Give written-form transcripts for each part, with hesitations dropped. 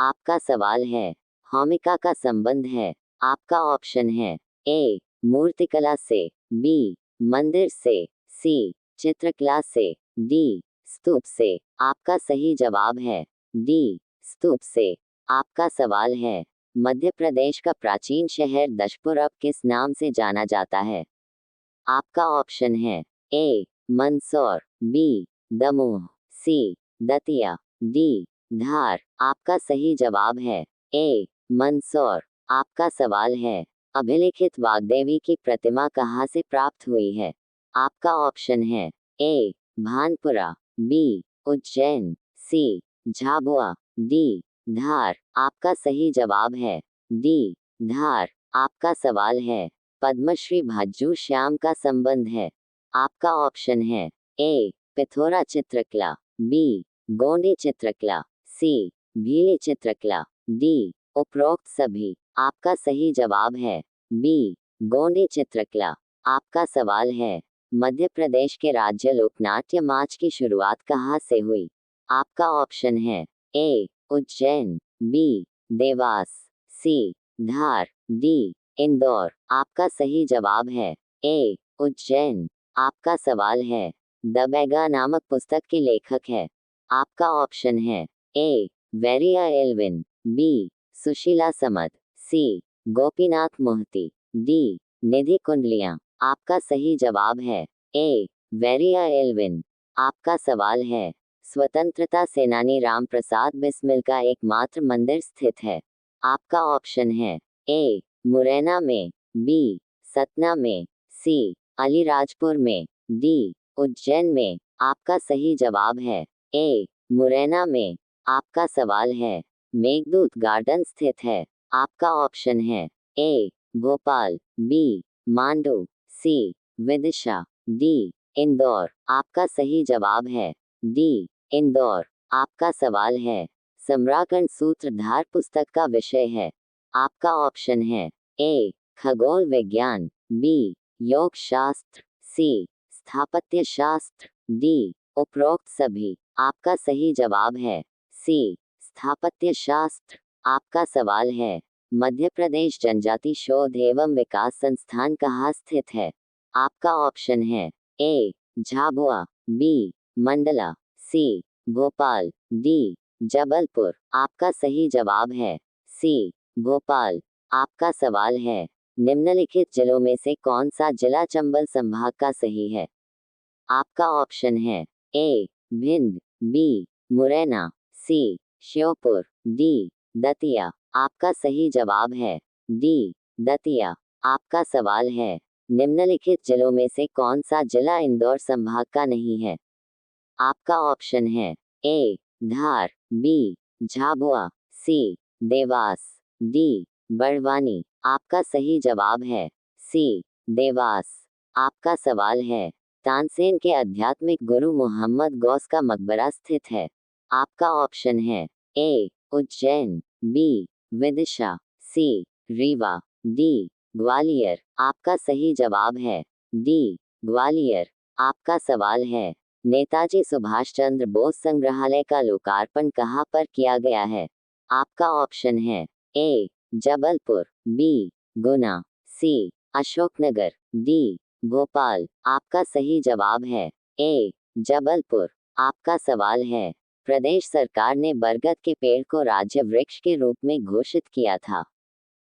आपका सवाल है। भूमिका का संबंध है। आपका ऑप्शन है ए मूर्तिकला से, बी मंदिर से, सी चित्रकला से, डी स्तूप से। आपका सही जवाब है डी स्तूप से। आपका सवाल है। मध्य प्रदेश का प्राचीन शहर दशपुर अब किस नाम से जाना जाता है? आपका ऑप्शन है ए मंदसौर, बी दमोह, सी दतिया, डी धार। आपका सही जवाब है ए मंदसौर। आपका सवाल है। अभिलिखित वाग्देवी की प्रतिमा कहाँ से प्राप्त हुई है? आपका ऑप्शन है ए भानपुरा, बी उज्जैन, सी झाबुआ, डी धार। आपका सही जवाब है डी धार। आपका सवाल है। पद्मश्री भज्जू श्याम का संबंध है। आपका ऑप्शन है ए पिथौरा चित्रकला, बी गोंडी चित्रकला, सी भीली चित्रकला, डी उपरोक्त सभी। आपका सही जवाब है बी गोंडी चित्रकला। आपका सवाल है। मध्य प्रदेश के राज्य लोकनाट्य माच की शुरुआत कहाँ से हुई? आपका ऑप्शन है ए उज्जैन, बी देवास, सी धार, डी इंदौर। आपका सही जवाब है ए उज्जैन। आपका सवाल है। द बेगा नामक पुस्तक के लेखक है। आपका ऑप्शन है ए वेरिया एल्विन, बी सुशीला समद, सी गोपीनाथ मोहती, डी निधि कुंडलियां। आपका सही जवाब है ए वेरिया एल्विन। आपका सवाल है। स्वतंत्रता सेनानी राम प्रसाद बिस्मिल का एकमात्र मंदिर स्थित है। आपका ऑप्शन है ए मुरैना में, बी सतना में, सी अलीराजपुर में, डी उज्जैन में। आपका सही जवाब है ए मुरैना में। आपका सवाल है। मेघदूत गार्डन स्थित है। आपका ऑप्शन है ए भोपाल, बी मांडू, सी विदिशा, डी इंदौर। आपका सही जवाब है डी इंदौर। आपका सवाल है। सम्राकंड सूत्रधार पुस्तक का विषय है। आपका ऑप्शन है ए खगोल विज्ञान, बी योग शास्त्र, सी स्थापत्य शास्त्र, डी उपरोक्त सभी। आपका सही जवाब है सी स्थापत्य शास्त्र। आपका सवाल है। मध्य प्रदेश जनजाति शोध एवं विकास संस्थान कहाँ स्थित है? आपका ऑप्शन है ए झाबुआ, बी मंडला, सी भोपाल, डी जबलपुर। आपका सही जवाब है सी भोपाल। आपका सवाल है। निम्नलिखित जिलों में से कौन सा जिला चंबल संभाग का सही है? आपका ऑप्शन है ए भिंड, बी मुरैना, सी श्योपुर, डी दतिया। आपका सही जवाब है डी दतिया। आपका सवाल है। निम्नलिखित जिलों में से कौन सा जिला इंदौर संभाग का नहीं है? आपका ऑप्शन है ए धार, बी झाबुआ, सी देवास, डी बड़वानी। आपका सही जवाब है सी देवास। आपका सवाल है। तानसेन के आध्यात्मिक गुरु मोहम्मद गौस का मकबरा स्थित है। आपका ऑप्शन है ए उज्जैन, बी विदिशा, सी रीवा, डी ग्वालियर। आपका सही जवाब है डी ग्वालियर। आपका सवाल है। नेताजी सुभाष चंद्र बोस संग्रहालय का लोकार्पण कहाँ पर किया गया है? आपका ऑप्शन है ए जबलपुर, बी गुना, सी अशोकनगर, डी भोपाल। आपका सही जवाब है ए जबलपुर। आपका सवाल है। प्रदेश सरकार ने बरगद के पेड़ को राज्य वृक्ष के रूप में घोषित किया था।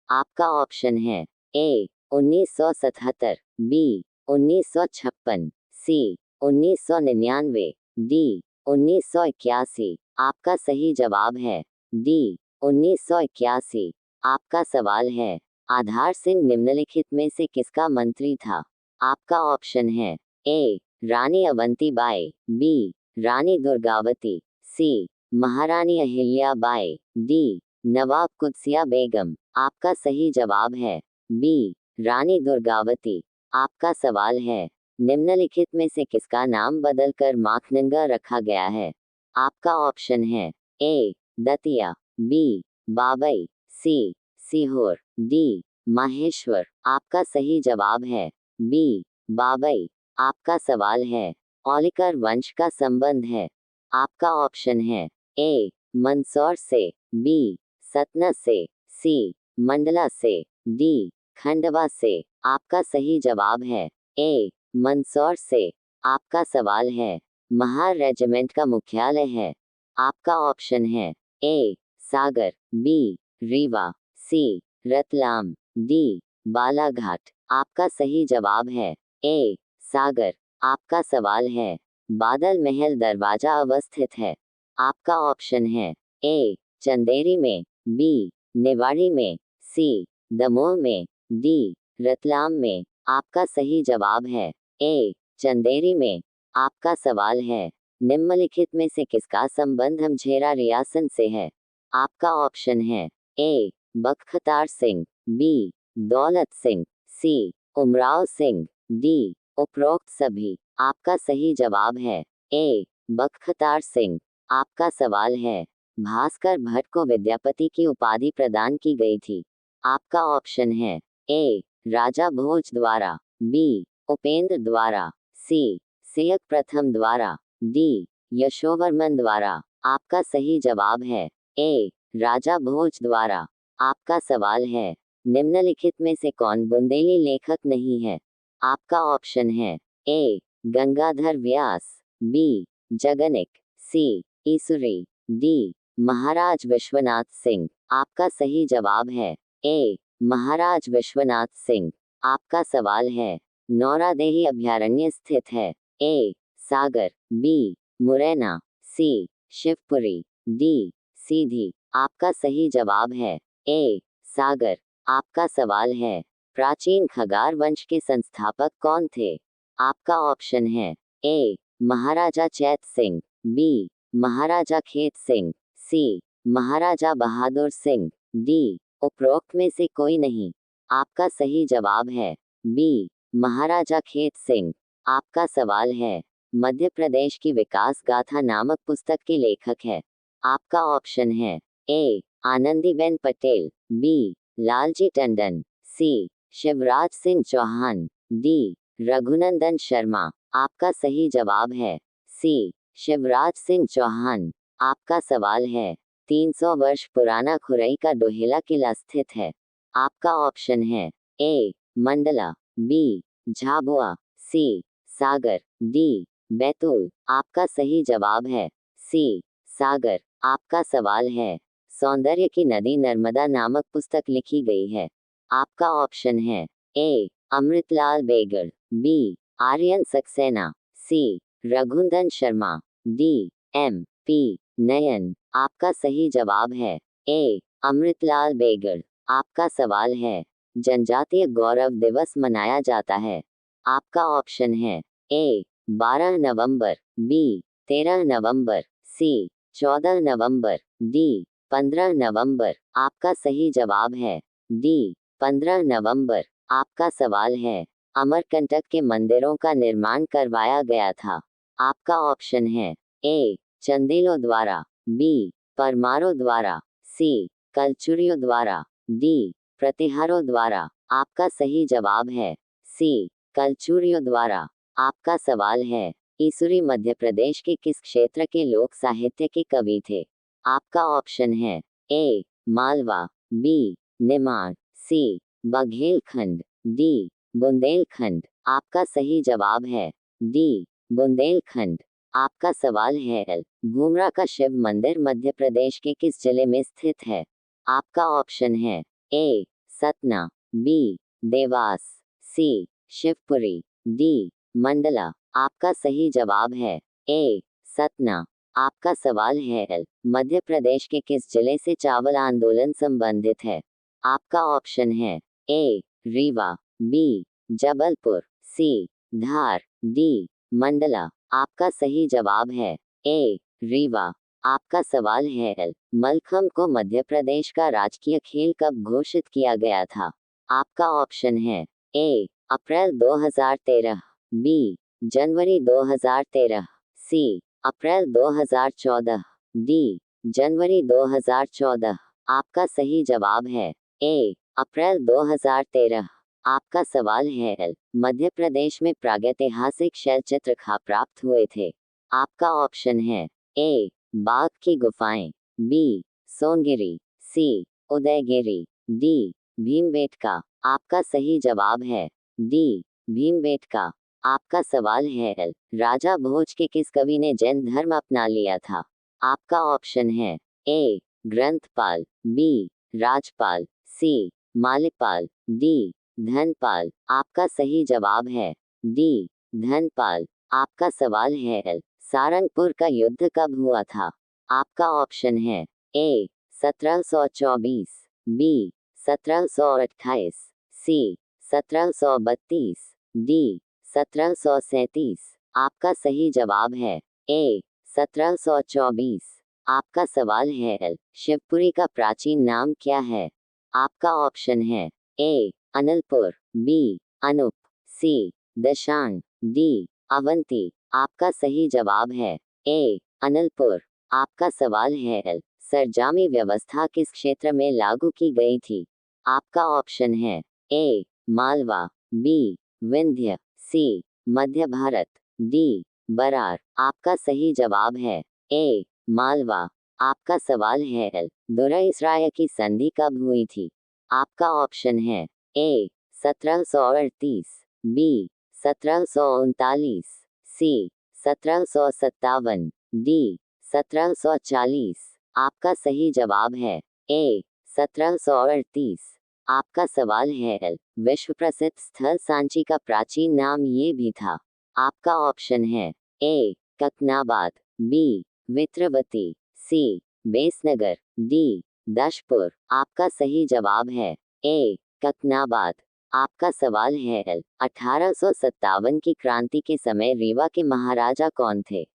आपका ऑप्शन है ए 1977, बी 1956, सी 1999, डी 1981। आपका सही जवाब है डी 1981। आपका सवाल है। आधार सिंह निम्नलिखित में से किसका मंत्री था? आपका ऑप्शन है ए रानी अवंतीबाई, बी रानी दुर्गावती, सी महारानी अहिल्याबाई, डी नवाब कुत्सिया बेगम। आपका सही जवाब है बी रानी दुर्गावती। आपका सवाल है। निम्नलिखित में से किसका नाम बदलकर माखनंगा रखा गया है? आपका ऑप्शन है ए दतिया, बी बाबई, सी सीहोर, डी माहेश्वर। आपका सही जवाब है बी बाबई। आपका सवाल है। औलिकर वंश का संबंध है। आपका ऑप्शन है ए मंदसौर से, बी सतना से, सी मंडला से, डी खंडवा से। आपका सही जवाब है ए मंदसौर से। आपका सवाल है, महार रेजिमेंट का मुख्यालय है। आपका ऑप्शन है ए सागर, बी रीवा, सी रतलाम, डी बालाघाट। आपका सही जवाब है ए सागर। आपका सवाल है, बादल महल दरवाजा अवस्थित है। आपका ऑप्शन है ए चंदेरी में, बी निवाड़ी में, सी दमोह में, डी रतलाम में। आपका सही जवाब है ए चंदेरी में। आपका सवाल है, निम्नलिखित में से किसका संबंध अमझेरा रियासत से है। आपका ऑप्शन है ए बख्तियार सिंह, बी दौलत सिंह, सी उमराव सिंह, डी उपरोक्त सभी। आपका सही जवाब है ए बख्तियार सिंह। आपका सवाल है, भास्कर भट्ट को विद्यापति की उपाधि प्रदान की गई थी। आपका ऑप्शन है ए राजा भोज द्वारा, बी उपेंद्र द्वारा, सी सैयद प्रथम द्वारा, डी यशोवर्मन द्वारा। आपका सही जवाब है ए राजा भोज द्वारा। आपका सवाल है, निम्नलिखित में से कौन बुंदेली लेखक नहीं है। आपका ऑप्शन है ए गंगाधर व्यास, बी जगनिक, सी ईसुरी, डी महाराज विश्वनाथ सिंह। आपका सही जवाब है ए महाराज विश्वनाथ सिंह। आपका सवाल है, नौरादेही अभयारण्य स्थित है। ए सागर, बी मुरैना, सी शिवपुरी, डी सीधी। आपका सही जवाब है ए सागर। आपका सवाल है, प्राचीन खगार वंश के संस्थापक कौन थे। आपका ऑप्शन है ए महाराजा चैत सिंह, बी महाराजा खेत सिंह, सी महाराजा बहादुर सिंह, डी उपरोक्त में से कोई नहीं। आपका सही जवाब है बी महाराजा खेत सिंह। आपका सवाल है, मध्य प्रदेश की विकास गाथा नामक पुस्तक के लेखक है। आपका ऑप्शन है ए आनंदीबेन पटेल, बी लालजी टंडन, सी शिवराज सिंह चौहान, डी रघुनंदन शर्मा। आपका सही जवाब है सी शिवराज सिंह चौहान। आपका सवाल है, 300 वर्ष पुराना खुरई का डोहेला किला स्थित है। आपका ऑप्शन है ए मंडला, बी झाबुआ, सी सागर, डी बैतूल। आपका सही जवाब है सी सागर। आपका सवाल है, सौंदर्य की नदी नर्मदा नामक पुस्तक लिखी गई है। आपका ऑप्शन है A Amritlal Begad, B Aryan Saxena, C Raghunandan Sharma, D M P Nayan. आपका सही जवाब है ए अमृतलाल बेगड़। आपका सवाल है, जनजातीय गौरव दिवस मनाया जाता है। आपका ऑप्शन है ए 12 नवंबर, बी 13 नवंबर, सी 14 नवंबर, डी 15 नवंबर। आपका सही जवाब है डी 15 नवंबर। आपका सवाल है, अमरकंटक के मंदिरों का निर्माण करवाया गया था। आपका ऑप्शन है ए चंदेलों द्वारा, बी परमारों द्वारा, सी कलचुरियों द्वारा, डी प्रतिहारों द्वारा। आपका सही जवाब है सी कलचुरियों द्वारा। आपका सवाल है, ईसुरी मध्य प्रदेश के किस क्षेत्र के लोक साहित्य के कवि थे। आपका ऑप्शन है ए मालवा, बी निमाड़, सी बघेलखंड, डी बुंदेलखंड। आपका सही जवाब है डी बुंदेलखंड। आपका सवाल है, घूमरा का शिव मंदिर मध्य प्रदेश के किस जिले में स्थित है। आपका ऑप्शन है ए सतना, बी देवास, सी शिवपुरी, डी मंडला। आपका सही जवाब है ए सतना। आपका सवाल है, मध्य प्रदेश के किस जिले से चावल आंदोलन संबंधित है। आपका ऑप्शन है ए रीवा, बी जबलपुर, सी धार, डी मंडला। आपका सही जवाब है ए रीवा। आपका सवाल है, मलखम्ब को मध्य प्रदेश का राजकीय खेल कब घोषित किया गया था। आपका ऑप्शन है ए अप्रैल 2013, बी जनवरी 2013, सी अप्रैल 2014, डी जनवरी 2014। आपका सही जवाब है ए अप्रैल 2013। आपका सवाल है, मध्य प्रदेश में प्रागैतिहासिक शैलचित्र कहाँ प्राप्त हुए थे। आपका ऑप्शन है ए बाघ की गुफाएं, बी सोनगिरी, सी उदयगिरी, डी भीमबेटका। आपका सही जवाब है डी भीमबेटका। आपका सवाल है एल, राजा भोज के किस कवि ने जैन धर्म अपना लिया था? आपका ऑप्शन है ए ग्रंथपाल, बी राजपाल, सी मालिकपाल, डी धनपाल। आपका सही जवाब है डी धनपाल। आपका सवाल है एल, सारंगपुर का युद्ध कब हुआ था? आपका ऑप्शन है ए 1724, बी 1728, सी 1732, डी 1737। आपका सही जवाब है ए 1724। आपका सवाल है एल, शिवपुरी का प्राचीन नाम क्या है? आपका ऑप्शन है ए अनलपुर, बी अनूप, सी दशांग, डी अवंती। आपका सही जवाब है ए अनलपुर। आपका सवाल है एल, सरजामी व्यवस्था किस क्षेत्र में लागू की गई थी? आपका ऑप्शन है ए मालवा, बी विंध्य, सी मध्य भारत, डी बरार। आपका सही जवाब है ए मालवा। आपका सवाल है एल, दुर्राय की संधि कब हुई थी? आपका ऑप्शन है ए 1738, बी 1739, सी 1757, डी 1740। आपका सही जवाब है ए 1738। आपका सवाल है एल, विश्व प्रसिद्ध स्थल सांची का प्राचीन नाम ये भी था। आपका ऑप्शन है ए ककनाबाद, बी वित्रवती, सी बेसनगर, डी दशपुर। आपका सही जवाब है ए ककनाबाद। आपका सवाल है एल, 1857 की क्रांति के समय रीवा के महाराजा कौन थे?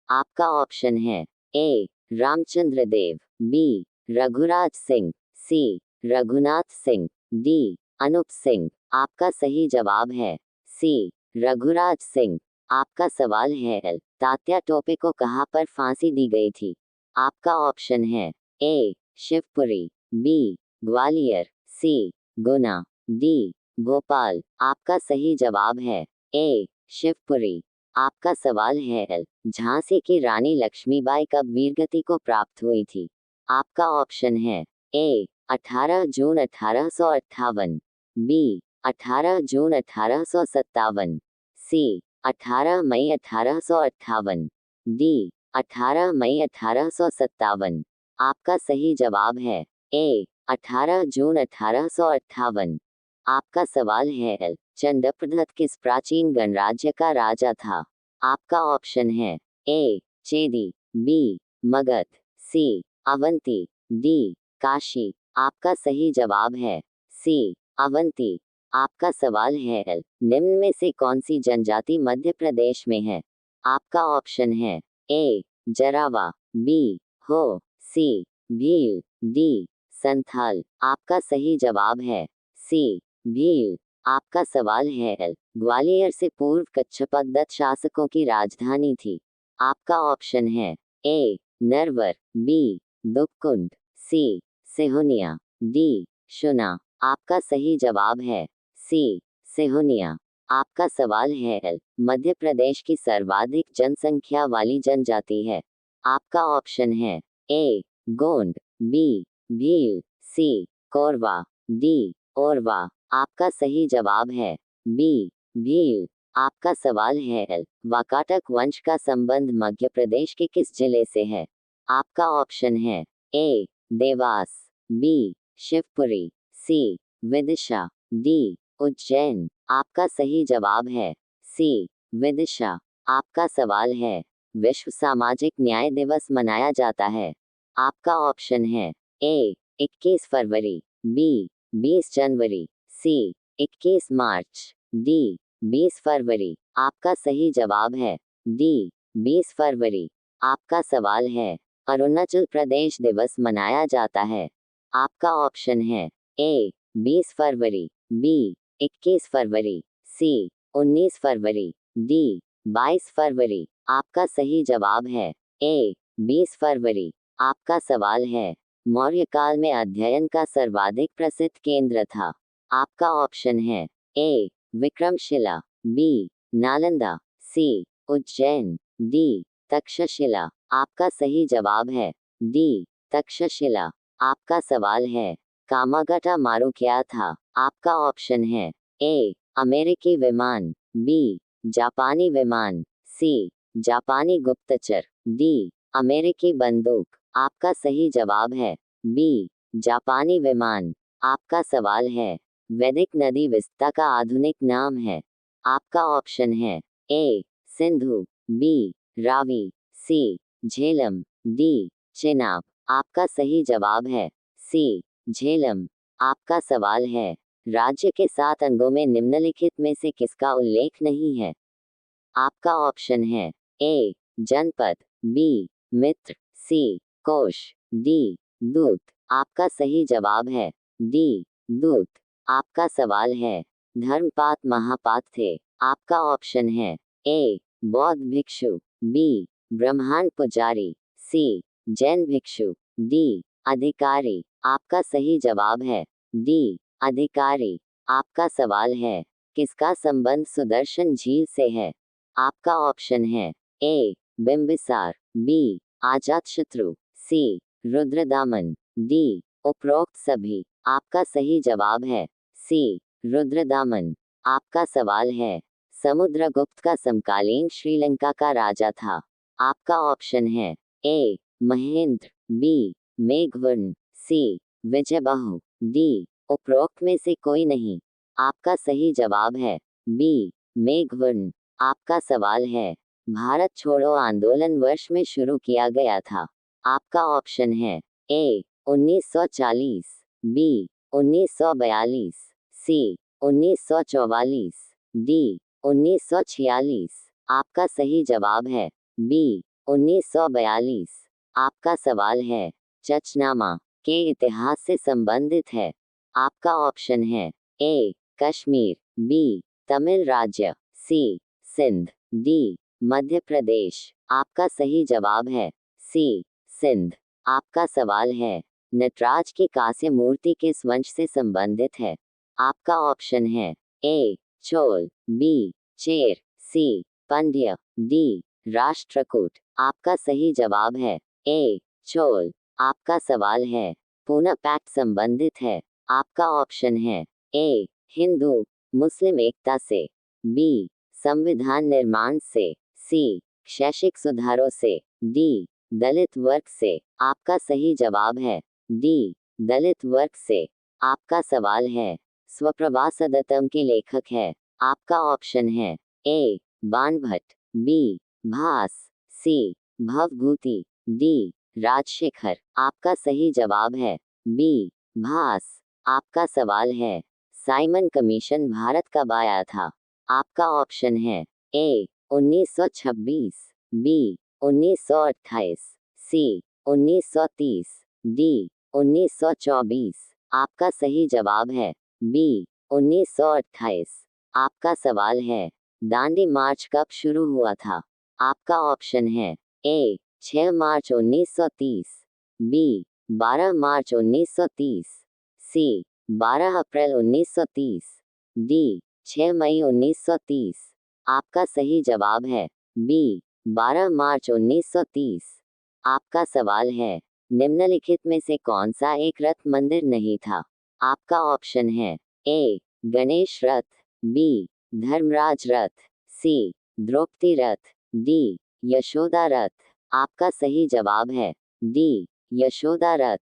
आपका ऑप्शन है ए रामचंद्र देव, बी रघुराज सिंह, सी रघुनाथ सिंह, डी अनूप सिंह। आपका सही जवाब है सी रघुराज सिंह। आपका सवाल है एल, तात्या टोपे को कहां पर फांसी दी गई थी? आपका ऑप्शन है ए शिवपुरी, बी ग्वालियर, सी गुना, डी भोपाल। आपका सही जवाब है ए शिवपुरी। आपका सवाल है एल, झांसी की रानी लक्ष्मीबाई कब वीरगति को प्राप्त हुई थी? आपका ऑप्शन है ए 18 जून 1858, बी 18 जून 1857, सी 18 मई 1858, डी 18 मई 1857। आपका सही जवाब है ए 18 जून 1858। आपका सवाल है एल, चंद्रप्रदत्त किस प्राचीन गणराज्य का राजा था? आपका ऑप्शन है ए चेदी, बी मगध, सी अवंती, डी काशी। आपका सही जवाब है सी अवंती। आपका सवाल है एल, निम्न में से कौन सी जनजाति मध्य प्रदेश में है? आपका ऑप्शन है ए जरावा, बी हो, सी भील, डी संथाल। आपका सही जवाब है सी भील। आपका सवाल है एल, ग्वालियर से पूर्व कच्छपद्दत शासकों की राजधानी थी। आपका ऑप्शन है ए नरवर, बी दुपकुंड, सी सिहुनिया, डी शुना। आपका सही जवाब है सी सिहुनिया। आपका सवाल है एल, मध्य प्रदेश की सर्वाधिक जनसंख्या वाली जनजाति है। आपका ऑप्शन है ए गोंड, बी भील, सी कोरवा, डी ओरवा। आपका सही जवाब है बी भील। आपका सवाल है एल, वाकाटक वंश का संबंध मध्य प्रदेश के किस जिले से है? आपका ऑप्शन है ए देवास, बी शिवपुरी, सी विदिशा, डी उज्जैन। आपका सही जवाब है सी विदिशा। आपका सवाल है, विश्व सामाजिक न्याय दिवस मनाया जाता है। आपका ऑप्शन है ए 21 फरवरी, बी 20 जनवरी, सी 21 मार्च, डी 20 फरवरी। आपका सही जवाब है डी 20 फरवरी। आपका सवाल है, अरुणाचल प्रदेश दिवस मनाया जाता है। आपका ऑप्शन है ए 20 फरवरी, बी 21 फरवरी, सी 19 फरवरी, डी 22 फरवरी। आपका सही जवाब है ए 20 फरवरी। आपका सवाल है, मौर्य काल में अध्ययन का सर्वाधिक प्रसिद्ध केंद्र था। आपका ऑप्शन है ए विक्रमशिला, बी नालंदा, सी उज्जैन, डी तक्षशिला। आपका सही जवाब है डी तक्षशिला। आपका सवाल है कामागाटा मारू क्या था? आपका ऑप्शन है ए अमेरिकी विमान, बी जापानी विमान, सी जापानी गुप्तचर, डी अमेरिकी बंदूक। आपका सही जवाब है बी जापानी विमान। आपका सवाल है वैदिक नदी विस्ता का आधुनिक नाम है। आपका ऑप्शन है ए सिंधु, बी रावी, सी झेलम, डी चेनाब। आपका सही जवाब है सी झेलम। आपका सवाल है राज्य के 7 अंगों में निम्नलिखित में से किसका उल्लेख नहीं है? आपका ऑप्शन है ए जनपद, बी मित्र, सी कोश, डी दूत। आपका सही जवाब है डी दूत। आपका सवाल है धर्मपात महापात थे। आपका ऑप्शन है ए बौद्ध भिक्षु, बी ब्रह्मांड पुजारी, सी जैन भिक्षु, डी अधिकारी। आपका सही जवाब है डी अधिकारी। आपका सवाल है किसका संबंध सुदर्शन झील से है? आपका ऑप्शन है ए बिंबिसार, बी अजातशत्रु, सी रुद्रदामन, डी उपरोक्त सभी। आपका सही जवाब है सी रुद्रदामन। आपका सवाल है समुद्रगुप्त का समकालीन श्रीलंका का राजा था। आपका ऑप्शन है ए महेंद्र, बी मेघवर्ण, सी विजयबाहु, डी उपरोक्त में से कोई नहीं। आपका सही जवाब है बी मेघवर्ण। आपका सवाल है भारत छोड़ो आंदोलन वर्ष में शुरू किया गया था। आपका ऑप्शन है ए 1940, बी 1942, सी 1944, डी 1946। आपका सही जवाब है बी 1942। आपका सवाल है चचनामा के इतिहास से संबंधित है। आपका ऑप्शन है ए कश्मीर, बी तमिल राज्य, सी सिंध, डी मध्य प्रदेश। आपका सही जवाब है सी सिंध। आपका सवाल है नटराज की कांस्य मूर्ति किस वंश से संबंधित है? आपका ऑप्शन है ए चोल, बी चेर, सी पांड्य, डी राष्ट्रकूट। आपका सही जवाब है ए चोल। आपका सवाल है पूना पैक्ट संबंधित है। आपका ऑप्शन है ए हिंदू मुस्लिम एकता से, बी संविधान निर्माण से, सी शैक्षिक सुधारों से, डी दलित वर्ग से। आपका सही जवाब है डी दलित वर्ग से। आपका सवाल है स्वप्रभासदत्तम के लेखक है। आपका ऑप्शन है ए बाणभट्ट, बी भास, सी भवभूति, डी राजशेखर। आपका सही जवाब है बी भास। आपका सवाल है साइमन कमीशन भारत कब आया था? आपका ऑप्शन है ए 1926, बी 1928, सी 1930, डी 1924। आपका सही जवाब है बी 1928। आपका सवाल है दांडी मार्च कब शुरू हुआ था? आपका ऑप्शन है ए 6 मार्च 1930, बी 12 मार्च 1930, सी 12 अप्रैल 1930, डी 6 मई 1930। आपका सही जवाब है बी 12 मार्च 1930। आपका सवाल है निम्नलिखित में से कौन सा एक रथ मंदिर नहीं था? आपका ऑप्शन है ए गणेश रथ, बी धर्मराज रथ, सी द्रौपदी रथ, डी यशोदा रथ। आपका सही जवाब है डी यशोदा रथ।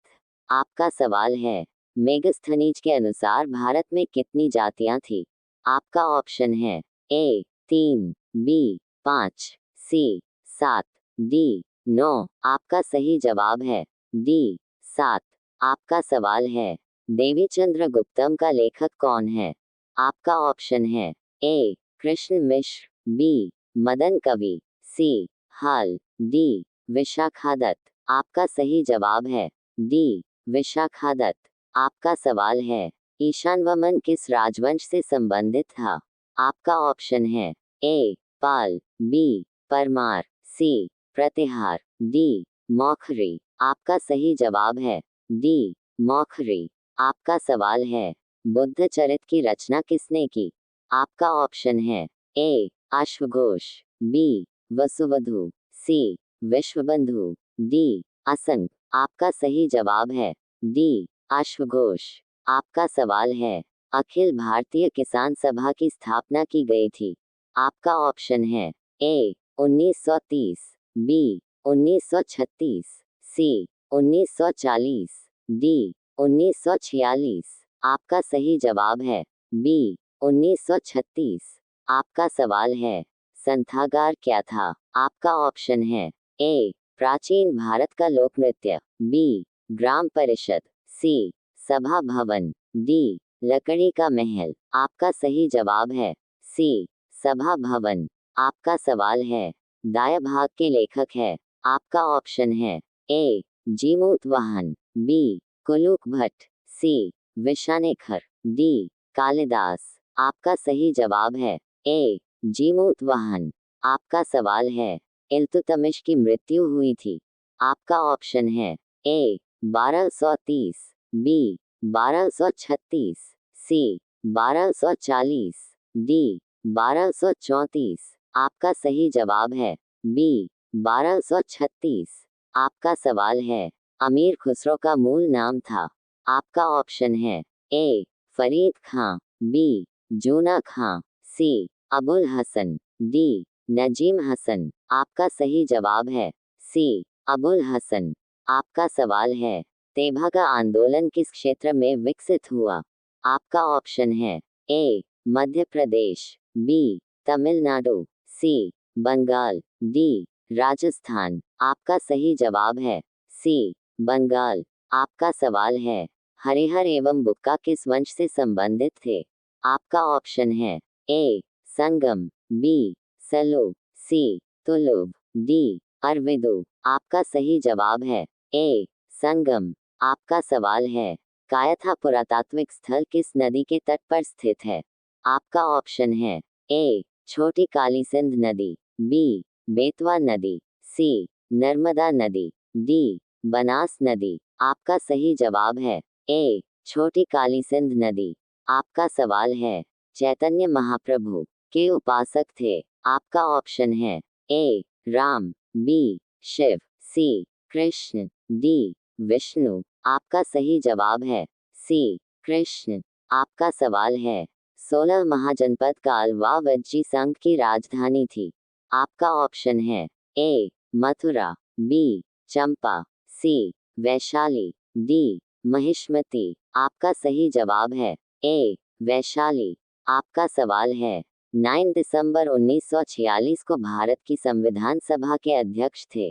आपका सवाल है मेगस्थनीज के अनुसार भारत में कितनी जातियां थी? आपका ऑप्शन है ए 3, बी 5, सी 7, डी 9। आपका सही जवाब है डी 7। आपका सवाल है देवीचंद्र गुप्तम का लेखक कौन है? आपका ऑप्शन है ए कृष्ण मिश्र, बी मदन कवि, सी हाल, डी विशाखादत्त। आपका सही जवाब है डी विशाखादत्त। आपका सवाल है ईशानवमन किस राजवंश से संबंधित था? आपका ऑप्शन है ए पाल, बी परमार, सी प्रतिहार, डी मौखरी। आपका सही जवाब है डी मौखरी। आपका सवाल है बुद्ध चरित की रचना किसने की? आपका ऑप्शन है ए अश्वघोष, बी वसुवधु, सी विश्वबंधु, डी असंग। आपका सही जवाब है डी अश्वघोष। आपका सवाल है अखिल भारतीय किसान सभा की स्थापना की गई थी। आपका ऑप्शन है ए 1930, बी 1936, सी 1940, डी 1946। आपका सही जवाब है बी 1936। आपका सवाल है संथागार क्या था? आपका ऑप्शन है ए प्राचीन भारत का लोक नृत्य, बी ग्राम परिषद, सी सभा भवन, डी लकड़ी का महल। आपका सही जवाब है सी सभा भवन। आपका सवाल है दाया भाग के लेखक है। आपका ऑप्शन है ए जीमूतवाहन, बी कुलूक भट्ट, सी विशानेखर, डी कालिदास। आपका सही जवाब है ए जीमूतवाहन। आपका सवाल है इल्तुतमिश की मृत्यु हुई थी। आपका ऑप्शन है ए 1230, बी 1236, सी 1240, डी 1234। आपका सही जवाब है बी 1236। आपका सवाल है अमीर खुसरो का मूल नाम था। आपका ऑप्शन है ए फरीद खां, बी जूना खां, सी अबुल हसन, डी नजीम हसन। आपका सही जवाब है सी अबुल हसन। आपका सवाल है तेभागा आंदोलन किस क्षेत्र में विकसित हुआ? आपका ऑप्शन है ए मध्य प्रदेश, बी तमिलनाडु, सी बंगाल, डी राजस्थान। आपका सही जवाब है सी बंगाल। आपका सवाल है हरिहर एवं बुक्का किस वंश से संबंधित थे? आपका ऑप्शन है ए संगम, बी सलू, सी तुलुभ, डी अरविदु। आपका सही जवाब है ए संगम। आपका सवाल है कायथा पुरातात्विक स्थल किस नदी के तट पर स्थित है? आपका ऑप्शन है ए छोटी काली सिंध नदी, बी बेतवा नदी, सी नर्मदा नदी, डी बनास नदी। आपका सही जवाब है ए छोटी काली सिंध नदी। आपका सवाल है चैतन्य महाप्रभु के उपासक थे। आपका ऑप्शन है ए राम, बी शिव, सी कृष्ण, डी विष्णु। आपका सही जवाब है सी कृष्ण। आपका सवाल है 16 महाजनपद काल व वज्जी संघ की राजधानी थी। आपका ऑप्शन है ए मथुरा, बी चंपा, सी वैशाली, डी महिष्मती। आपका सही जवाब है ए वैशाली। आपका सवाल है 9 दिसंबर 1946 को भारत की संविधान सभा के अध्यक्ष थे।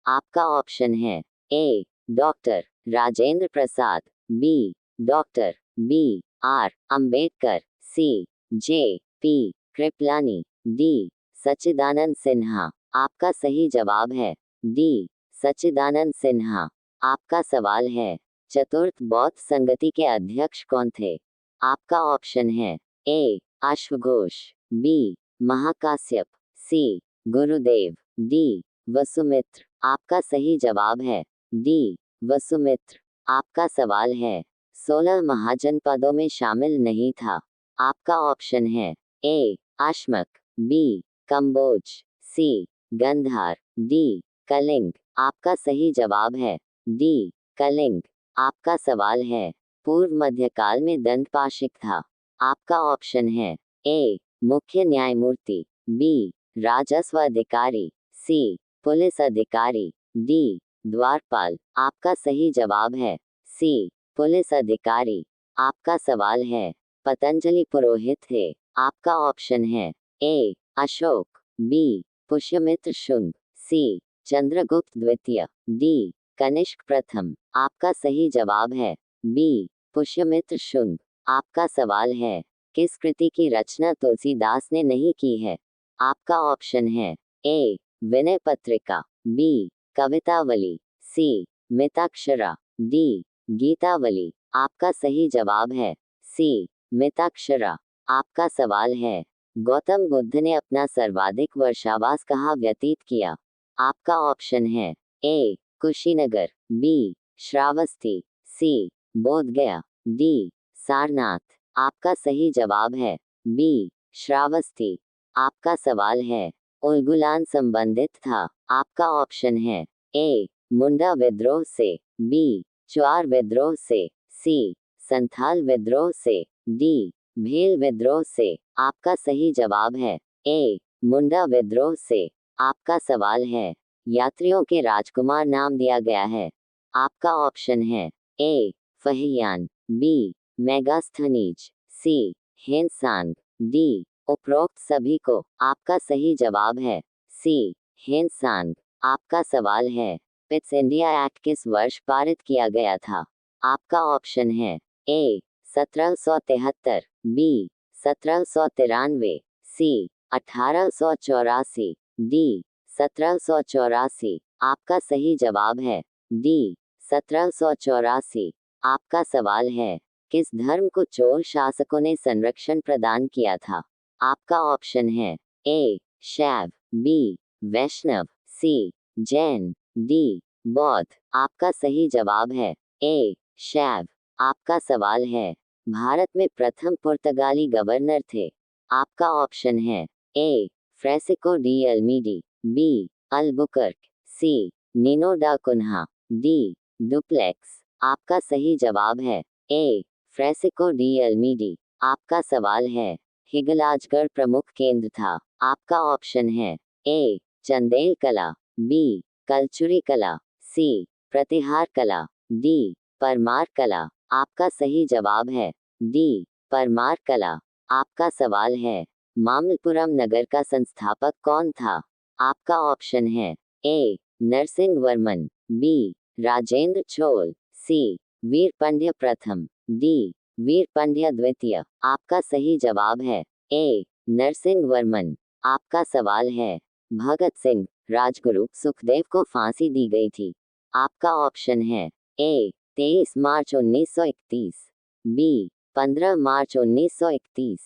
आपका ऑप्शन है A doctor Rajendra Prasad, B doctor B R Ambedkar, C J P Kripalani, D Sachchidanand Sinha. आपका सही जवाब है डी सच्चिदानंद सिन्हा। आपका सवाल है चतुर्थ बौद्ध संगति के अध्यक्ष कौन थे? आपका ऑप्शन है ए अश्वघोष, बी महाकाश्यप, सी गुरुदेव, डी वसुमित्र। आपका सही जवाब है डी वसुमित्र। आपका सवाल है 16 महाजनपदों में शामिल नहीं था। आपका ऑप्शन है ए अश्मक, बी कंबोज, सी गंधार, डी कलिंग। आपका सही जवाब है डी कलिंग। आपका सवाल है पूर्व मध्यकाल में दंतपाशिक था। आपका ऑप्शन है ए मुख्य न्यायमूर्ति, बी राजस्व अधिकारी, सी पुलिस अधिकारी, डी द्वारपाल। आपका सही जवाब है सी पुलिस अधिकारी। आपका सवाल है पतंजलि पुरोहित थे। आपका ऑप्शन है ए अशोक, बी पुष्यमित्र शुंग, सी चंद्रगुप्त द्वितीय, डी कनिष्क प्रथम। आपका सही जवाब है बी पुष्यमित्र शुंग। आपका सवाल है किस कृति की रचना तुलसीदास ने नहीं की है? आपका ऑप्शन है ए विनय पत्रिका, बी कवितावली, सी मिताक्षरा, डी गीतावली। आपका सही जवाब है सी मिताक्षरा। आपका सवाल है गौतम बुद्ध ने अपना सर्वाधिक वर्षावास कहाँ व्यतीत किया? आपका ऑप्शन है ए कुशीनगर, बी श्रावस्ती, सी बोधगया, डी सारनाथ। आपका सही जवाब है बी श्रावस्ती। आपका सवाल है उलगुलान संबंधित था। आपका ऑप्शन है ए मुंडा विद्रोह से, बी च्वार विद्रोह से, सी संथाल विद्रोह से, डी भील विद्रोह से। आपका सही जवाब है ए मुंडा विद्रोह से। आपका सवाल है, यात्रियों के राजकुमार नाम दिया गया है। आपका ऑप्शन है ए फहियान, बी मेगास्थनीज, सी हेनसांग, डी उपरोक्त सभी को। आपका सही जवाब है सी हेनसांग। आपका सवाल है, पिट्स इंडिया एक्ट किस वर्ष पारित किया गया था? आपका ऑप्शन है ए 1773, बी 1793, सी 1884, डी 1784। आपका सही जवाब है डी 1784। आपका सवाल है, किस धर्म को चोल शासकों ने संरक्षण प्रदान किया था? आपका ऑप्शन है ए शैव, बी वैष्णव, सी जैन, डी बौद्ध। आपका सही जवाब है ए शैव। आपका सवाल है, भारत में प्रथम पुर्तगाली गवर्नर थे। आपका ऑप्शन है ए फ्रेसिको डी अल्मीडी, बी अल्बुकर्क, सी निनो डा कुन्हा, डी डुप्लेक्स। आपका सही जवाब है ए फ्रेसिको डी अल्मीडी। आपका सवाल है, हिगलाजगढ़ प्रमुख केंद्र था। आपका ऑप्शन है ए चंदेल कला, बी कलचुरी कला, सी प्रतिहार कला, डी परमार कला। आपका सही जवाब है डी परमार कला। आपका सवाल है, मामल्लपुरम नगर का संस्थापक कौन था? आपका ऑप्शन है ए नरसिंह वर्मन, बी राजेंद्र चोल, सी वीरपांड्य प्रथम, डी वीरपांड्य द्वितीय। आपका सही जवाब है ए नरसिंह वर्मन। आपका सवाल है, भगत सिंह, राजगुरु सुखदेव को फांसी दी गई थी। आपका ऑप्शन है ए 23 मार्च 1931, बी 15 मार्च 1931,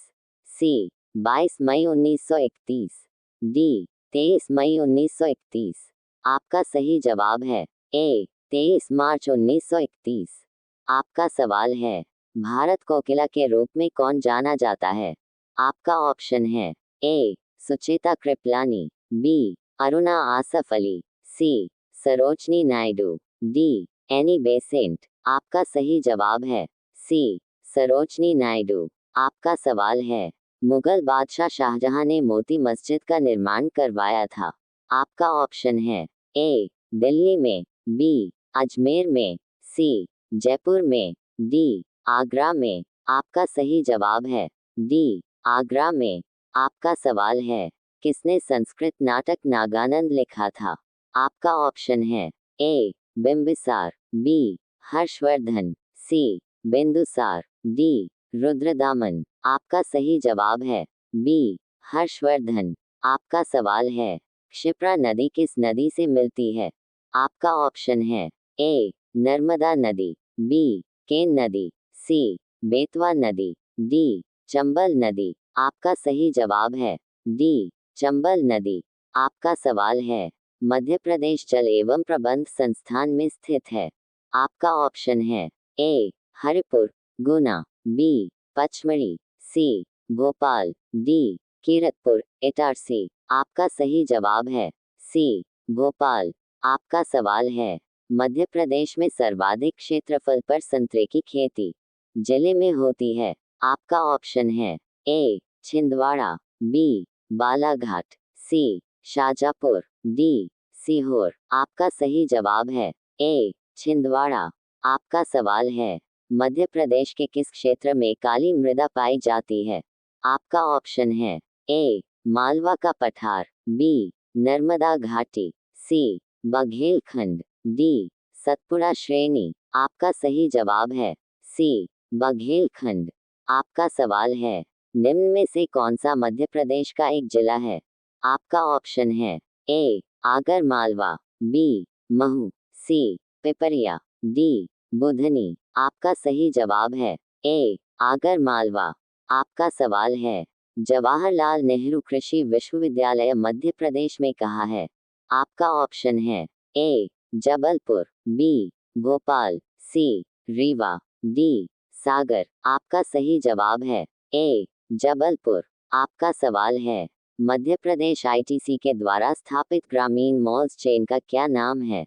सी 22 मई 1931, डी 23 मई 1931। आपका सही जवाब है ए 23 मार्च 1931। आपका सवाल है, भारत कोकिला के रूप में कौन जाना जाता है? आपका ऑप्शन है A Sucheta Kripalani, B Aruna Asaf Ali, C Sarojini Naidu, D Annie Besant. आपका सही जवाब है सी सरोजनी नायडू। आपका सवाल है, मुगल बादशाह शाहजहां ने मोती मस्जिद का निर्माण करवाया था। आपका ऑप्शन है ए दिल्ली में, बी अजमेर में, सी जयपुर में, डी आगरा में। आपका सही जवाब है डी आगरा में। आपका सवाल है, किसने संस्कृत नाटक नागानंद लिखा था? आपका ऑप्शन है ए बिंबिसार, बी हर्षवर्धन, सी बिंदुसार, डी रुद्रदामन। आपका सही जवाब है बी हर्षवर्धन। आपका सवाल है, क्षिप्रा नदी किस नदी से मिलती है? आपका ऑप्शन है ए नर्मदा नदी, बी केन नदी, सी बेतवा नदी, डी चंबल नदी। आपका सही जवाब है डी चंबल नदी। आपका सवाल है, मध्य प्रदेश जल एवं प्रबंध संस्थान में स्थित है। आपका ऑप्शन है ए हरिपुर, गुना, बी पचमढ़ी, सी भोपाल, डी कीरतपुर, इटारसी। आपका सही जवाब है सी भोपाल। आपका सवाल है, मध्य प्रदेश में सर्वाधिक क्षेत्रफल पर संतरे की खेती जिले में होती है। आपका ऑप्शन है ए छिंदवाड़ा, बी बालाघाट, सी शाजापुर, डी सीहोर। आपका सही जवाब है ए छिंदवाड़ा। आपका सवाल है, मध्य प्रदेश के किस क्षेत्र में काली मृदा पाई जाती है? आपका ऑप्शन है ए मालवा का पठार, बी नर्मदा घाटी, सी बघेलखंड, डी सतपुड़ा श्रेणी। आपका सही जवाब है सी बघेलखंड। आपका सवाल है, निम्न में से कौन सा मध्य प्रदेश का एक जिला है? आपका ऑप्शन है ए आगर मालवा, बी महू, सी पिपरिया, डी बुधनी। आपका सही जवाब है ए आगर मालवा। आपका सवाल है, जवाहरलाल नेहरू कृषि विश्वविद्यालय मध्य प्रदेश में कहाँ है? आपका ऑप्शन है ए जबलपुर, बी भोपाल, सी रीवा, डी सागर। आपका सही जवाब है ए जबलपुर। आपका सवाल है, मध्य प्रदेश आईटीसी के द्वारा स्थापित ग्रामीण मॉल्स चेन का क्या नाम है?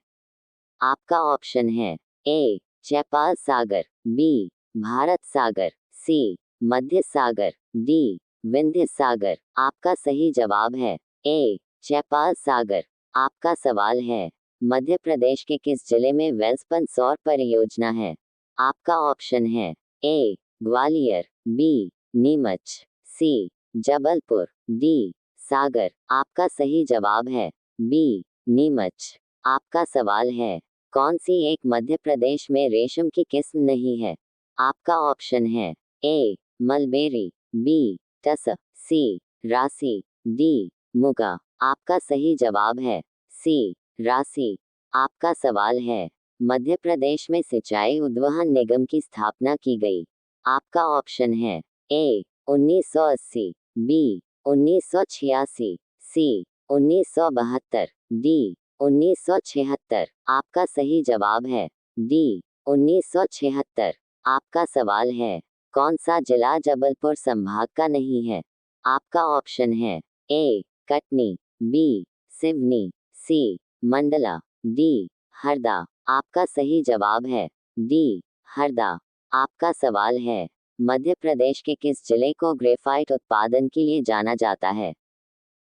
आपका ऑप्शन है ए चैपाल सागर, बी भारत सागर, सी मध्य सागर, डी विंध्य सागर। आपका सही जवाब है ए चैपाल सागर। आपका सवाल है मध्य प्रदेश के किस जिले में वेल्सपन सौर परियोजना है? आपका ऑप्शन है ए ग्वालियर, बी नीमच, सी जबलपुर, डी सागर। आपका सही जवाब है बी नीमच। आपका सवाल है कौन सी एक मध्य प्रदेश में रेशम की किस्म नहीं है? आपका ऑप्शन है ए मलबेरी, बी टसर, सी रासी, डी मुगा। आपका सही जवाब है सी रासी। आपका सवाल है मध्य प्रदेश में सिंचाई उद्वहन निगम की स्थापना की गई। आपका ऑप्शन है ए 1980, बी 1986, सी 1972, डी 1976। आपका सही जवाब है डी 1976। आपका सवाल है कौन सा जिला जबलपुर संभाग का नहीं है? आपका ऑप्शन है ए कटनी, बी सिवनी, सी मंडला, डी हरदा। आपका सही जवाब है डी हरदा। आपका सवाल है मध्य प्रदेश के किस जिले को ग्रेफाइट उत्पादन के लिए जाना जाता है?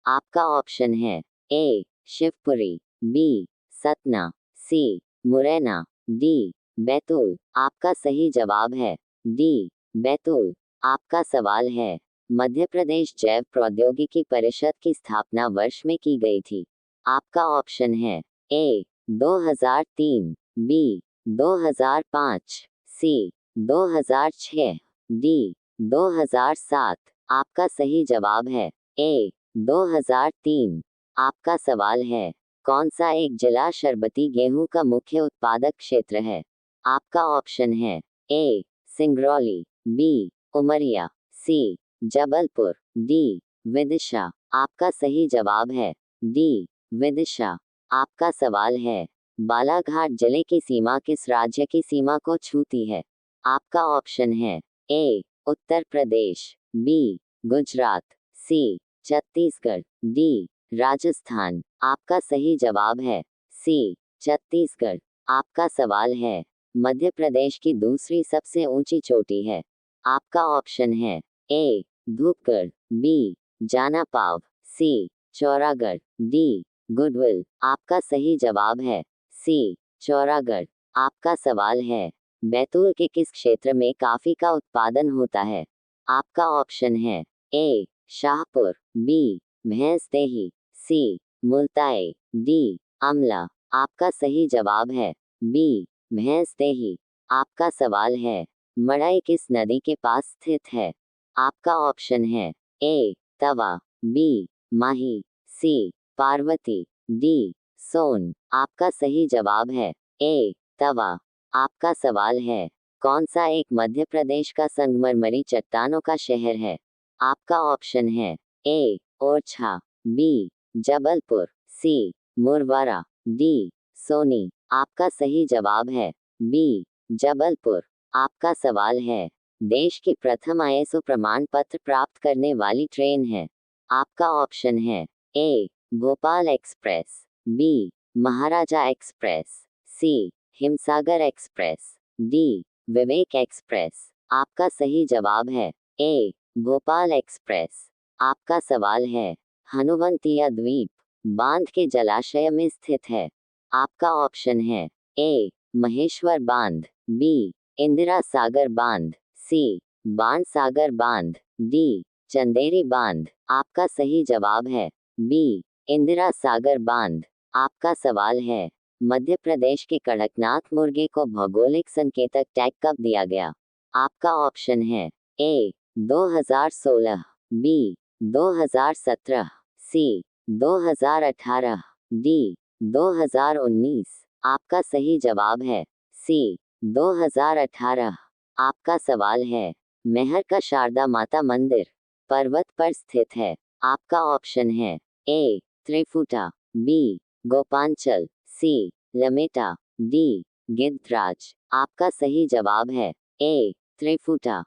आपका ऑप्शन है ए शिवपुरी, बी सतना, सी मुरैना, डी बैतूल। आपका सही जवाब है डी बैतूल। आपका सवाल है मध्य प्रदेश जैव प्रौद्योगिकी परिषद की स्थापना वर्ष में की गई थी। आपका ऑप्शन है ए 2003, बी 2005, सी 2006, डी 2007। आपका सही जवाब है ए 2003। आपका सवाल है कौन सा एक जिला शरबती गेहूं का मुख्य उत्पादक क्षेत्र है? आपका ऑप्शन है ए सिंगरौली, बी उमरिया, सी जबलपुर, डी विदिशा। आपका सही जवाब है डी विदिशा। आपका सवाल है बालाघाट जिले की सीमा किस राज्य की सीमा को छूती है? आपका ऑप्शन है ए उत्तर प्रदेश, बी गुजरात, सी छत्तीसगढ़, डी राजस्थान। आपका सही जवाब है सी छत्तीसगढ़। आपका सवाल है मध्य प्रदेश की दूसरी सबसे ऊंची चोटी है। आपका ऑप्शन है ए धूपगढ़, बी जानापाव, सी चौरागढ़, डी गुडविल। आपका सही जवाब है सी चौरागढ़। आपका सवाल है बैतूल के किस क्षेत्र में कॉफी का उत्पादन होता है? आपका ऑप्शन है ए शाहपुर, बी भैंसदेही, सी मुल्ताई, डी आमला। आपका सही जवाब है बी भैंसदेही। आपका सवाल है मड़ई किस नदी के पास स्थित है? आपका ऑप्शन है ए तवा, बी माही, सी पार्वती, डी सोन। आपका सही जवाब है ए तवा। आपका सवाल है कौन सा एक मध्य प्रदेश का संगमरमरी चट्टानों का शहर है? आपका ऑप्शन है ए ओरछा, बी जबलपुर, सी मुरवारा, डी सोनी। आपका सही जवाब है बी जबलपुर। आपका सवाल है देश की प्रथम आईएसओ प्रमाण पत्र प्राप्त करने वाली ट्रेन है। आपका ऑप्शन है ए भोपाल एक्सप्रेस, बी महाराजा एक्सप्रेस, सी हिमसागर एक्सप्रेस, डी विवेक एक्सप्रेस। आपका सही जवाब है ए भोपाल एक्सप्रेस। आपका सवाल है हनुवंतिया द्वीप बांध के जलाशय में स्थित है। आपका ऑप्शन है ए महेश्वर बांध, बी इंदिरा सागर बांध, सी बाण सागर बांध, डी चंदेरी बांध। आपका सही जवाब है बी इंदिरा सागर बांध। आपका सवाल है मध्य प्रदेश के कड़कनाथ मुर्गे को भौगोलिक संकेतक टैग कब दिया गया? आपका ऑप्शन है ए 2016, बी 2017, सी 2018, डी 2019। आपका सही जवाब है सी 2018। आपका सवाल है मेहर का शारदा माता मंदिर पर्वत पर स्थित है। आपका ऑप्शन है ए त्रिफुटा, बी गोपांचल, सी लमेटा, डी गिद्धराज। आपका सही जवाब है ए त्रिफुटा।